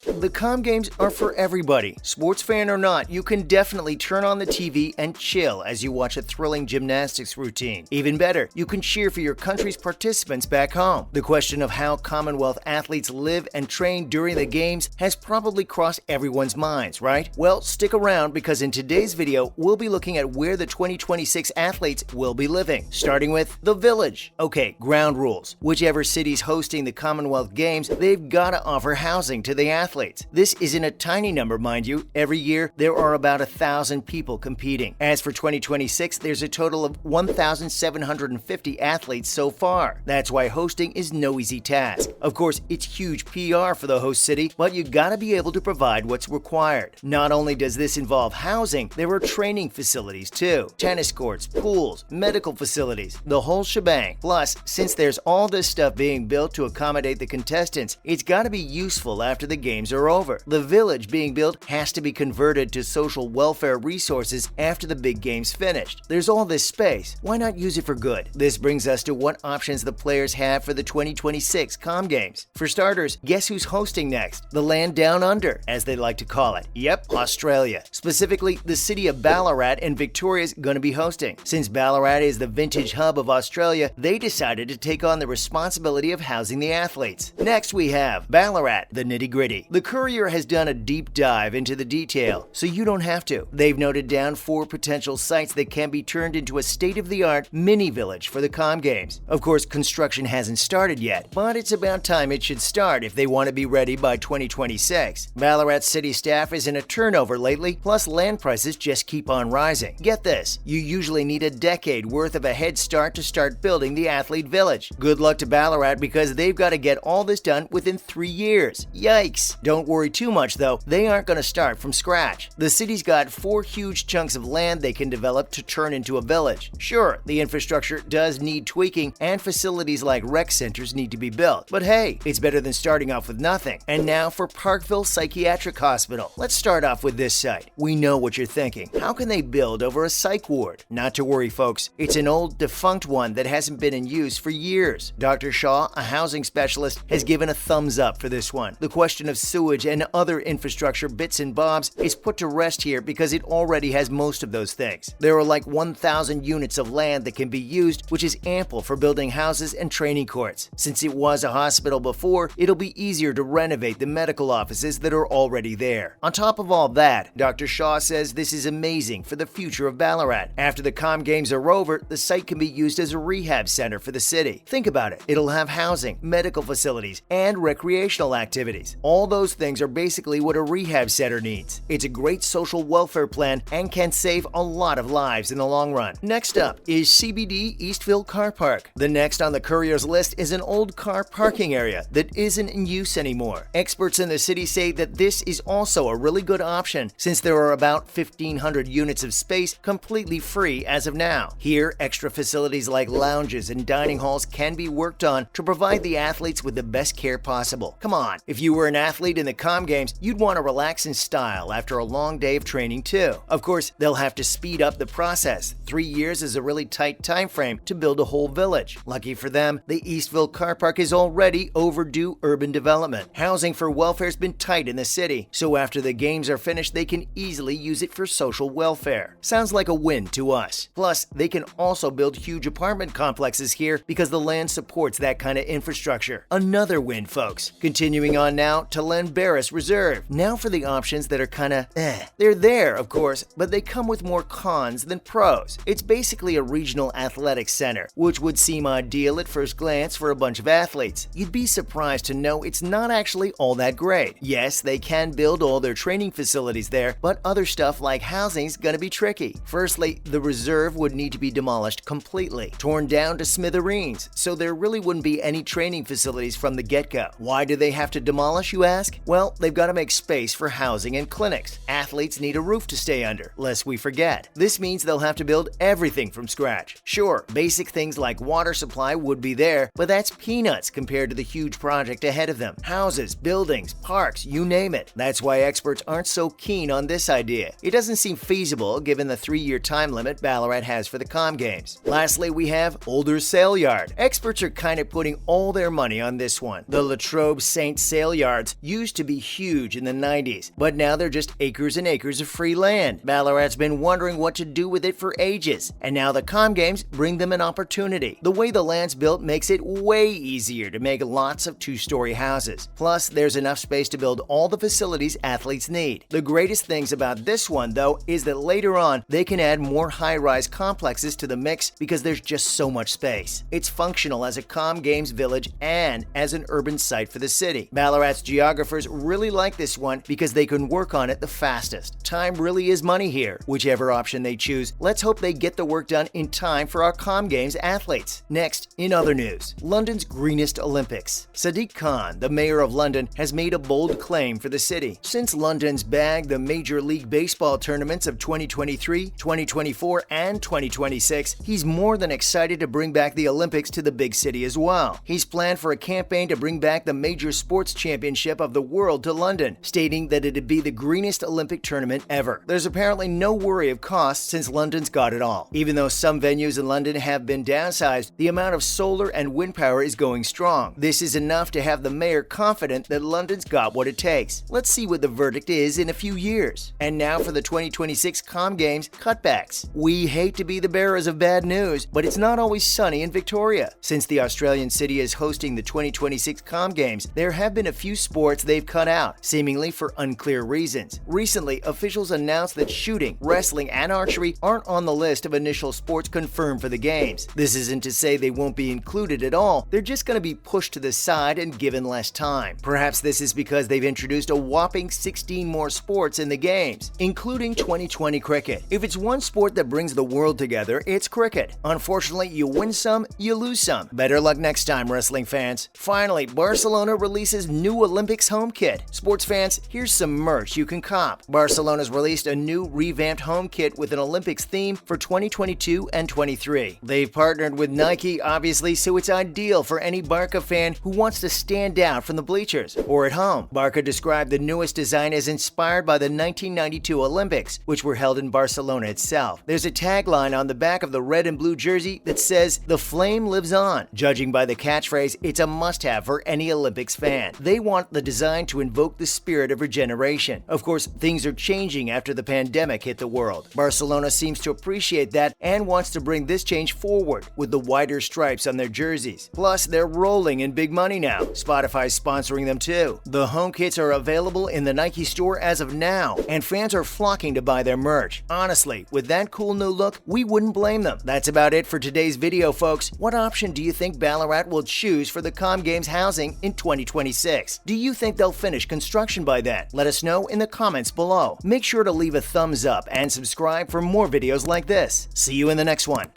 The Comm Games are for everybody. Sports fan or not, you can definitely turn on the TV and chill as you watch a thrilling gymnastics routine. Even better, you can cheer for your country's participants back home. The question of how Commonwealth athletes live and train during the Games has probably crossed everyone's minds, right? Well, stick around because in today's video, we'll be looking at where the 2026 athletes will be living, starting with the village. Okay, ground rules. Whichever city's hosting the Commonwealth Games, they've got to offer housing to the athletes. This isn't a tiny number, mind you. Every year, there are about 1,000 people competing. As for 2026, there's a total of 1,750 athletes so far. That's why hosting is no easy task. Of course, it's huge PR for the host city, but you gotta be able to provide what's required. Not only does this involve housing, there are training facilities too. Tennis courts, pools, medical facilities, the whole shebang. Plus, since there's all this stuff being built to accommodate the contestants, it's gotta be useful after the Games are over. The village being built has to be converted to social welfare resources after the big Games finished. There's all this space. Why not use it for good? This brings us to what options the players have for the 2026 Comm Games. For starters, guess who's hosting next? The land down under, as they like to call it. Yep, Australia. Specifically, the city of Ballarat in Victoria is going to be hosting. Since Ballarat is the vintage hub of Australia, they decided to take on the responsibility of housing the athletes. Next we have Ballarat, the nitty-gritty. The Courier has done a deep dive into the detail, so you don't have to. They've noted down 4 potential sites that can be turned into a state-of-the-art mini-village for the Comm Games. Of course, construction hasn't started yet, but it's about time it should start if they want to be ready by 2026. Ballarat city staff is in a turnover lately, plus land prices just keep on rising. Get this, you usually need a decade worth of a head start to start building the athlete village. Good luck to Ballarat because they've got to get all this done within 3 years. Yikes! Don't worry too much though, they aren't going to start from scratch. The city's got 4 huge chunks of land they can develop to turn into a village. Sure, the infrastructure does need tweaking and facilities like rec centers need to be built, but hey, it's better than starting off with nothing. And now for Parkville Psychiatric Hospital. Let's start off with this site. We know what you're thinking. How can they build over a psych ward? Not to worry folks, it's an old defunct one that hasn't been in use for years. Dr. Shaw, a housing specialist, has given a thumbs up for this one. The question of sewage and other infrastructure bits and bobs is put to rest here because it already has most of those things. There are like 1,000 units of land that can be used, which is ample for building houses and training courts. Since it was a hospital before, it'll be easier to renovate the medical offices that are already there. On top of all that, Dr. Shaw says this is amazing for the future of Ballarat. After the Comm Games are over, the site can be used as a rehab center for the city. Think about it. It'll have housing, medical facilities, and recreational activities. All those things are basically what a rehab center needs. It's a great social welfare plan and can save a lot of lives in the long run. Next up is CBD Eastville Car Park. The next on the Courier's list is an old car parking area that isn't in use anymore. Experts in the city say that this is also a really good option since there are about 1,500 units of space completely free as of now. Here, extra facilities like lounges and dining halls can be worked on to provide the athletes with the best care possible. Come on, if you were an athlete in the Comm Games, you'd want to relax in style after a long day of training too. Of course, they'll have to speed up the process. 3 years is a really tight time frame to build a whole village. Lucky for them, the Eastville Car Park is already overdue urban development. Housing for welfare's been tight in the city, so after the Games are finished, they can easily use it for social welfare. Sounds like a win to us. Plus, they can also build huge apartment complexes here because the land supports that kind of infrastructure. Another win, folks. Continuing on now to Len Barris Reserve. Now for the options that are kinda They're there, of course, but they come with more cons than pros. It's basically a regional athletics center, which would seem ideal at first glance for a bunch of athletes. You'd be surprised to know it's not actually all that great. Yes, they can build all their training facilities there, but other stuff like housing's gonna be tricky. Firstly, the reserve would need to be demolished completely, torn down to smithereens, so there really wouldn't be any training facilities from the get-go. Why do they have to demolish, you ask? Well, they've got to make space for housing and clinics. Athletes need a roof to stay under, lest we forget. This means they'll have to build everything from scratch. Sure, basic things like water supply would be there, but that's peanuts compared to the huge project ahead of them. Houses, buildings, parks, you name it. That's why experts aren't so keen on this idea. It doesn't seem feasible given the 3-year time limit Ballarat has for the Comm Games. Lastly, we have Older Sale Yard. Experts are kind of putting all their money on this one. The Latrobe Saint Sale Yards used used to be huge in the 90s, but now they're just acres and acres of free land. Ballarat's been wondering what to do with it for ages, and now the Comm Games bring them an opportunity. The way the land's built makes it way easier to make lots of two-story houses. Plus, there's enough space to build all the facilities athletes need. The greatest things about this one, though, is that later on, they can add more high-rise complexes to the mix because there's just so much space. It's functional as a Comm Games village and as an urban site for the city. Ballarat's geographers really like this one because they can work on it the fastest. Time really is money here. Whichever option they choose, let's hope they get the work done in time for our Comm Games athletes. Next, in other news, London's greenest Olympics. Sadiq Khan, the mayor of London, has made a bold claim for the city. Since London's bagged the Major League Baseball tournaments of 2023, 2024, and 2026, he's more than excited to bring back the Olympics to the big city as well. He's planned for a campaign to bring back the major sports championship of the world to London, stating that it'd be the greenest Olympic tournament ever. There's apparently no worry of cost since London's got it all. Even though some venues in London have been downsized, the amount of solar and wind power is going strong. This is enough to have the mayor confident that London's got what it takes. Let's see what the verdict is in a few years. And now for the 2026 Comm Games cutbacks. We hate to be the bearers of bad news, but it's not always sunny in Victoria. Since the Australian city is hosting the 2026 Comm Games, there have been a few sports they've cut out, seemingly for unclear reasons. Recently, officials announced that shooting, wrestling, and archery aren't on the list of initial sports confirmed for the Games. This isn't to say they won't be included at all, they're just going to be pushed to the side and given less time. Perhaps this is because they've introduced a whopping 16 more sports in the Games, including 2020 cricket. If it's one sport that brings the world together, it's cricket. Unfortunately, you win some, you lose some. Better luck next time, wrestling fans. Finally, Barcelona releases new Olympics home kit. Sports fans, here's some merch you can cop. Barcelona's released a new revamped home kit with an Olympics theme for 2022 and 23. They've partnered with Nike, obviously, so it's ideal for any Barca fan who wants to stand out from the bleachers or at home. Barca described the newest design as inspired by the 1992 Olympics, which were held in Barcelona itself. There's a tagline on the back of the red and blue jersey that says, "The flame lives on." Judging by the catchphrase, it's a must-have for any Olympics fan. They want the design to invoke the spirit of regeneration. Of course, things are changing after the pandemic hit the world. Barcelona seems to appreciate that and wants to bring this change forward with the wider stripes on their jerseys. Plus, they're rolling in big money now. Spotify's sponsoring them too. The home kits are available in the Nike store as of now, and fans are flocking to buy their merch. Honestly, with that cool new look, we wouldn't blame them. That's about it for today's video, folks. What option do you think Ballarat will choose for the Comm Games housing in 2026? Do you think they'll finish construction by then? Let us know in the comments below. Make sure to leave a thumbs up and subscribe for more videos like this. See you in the next one.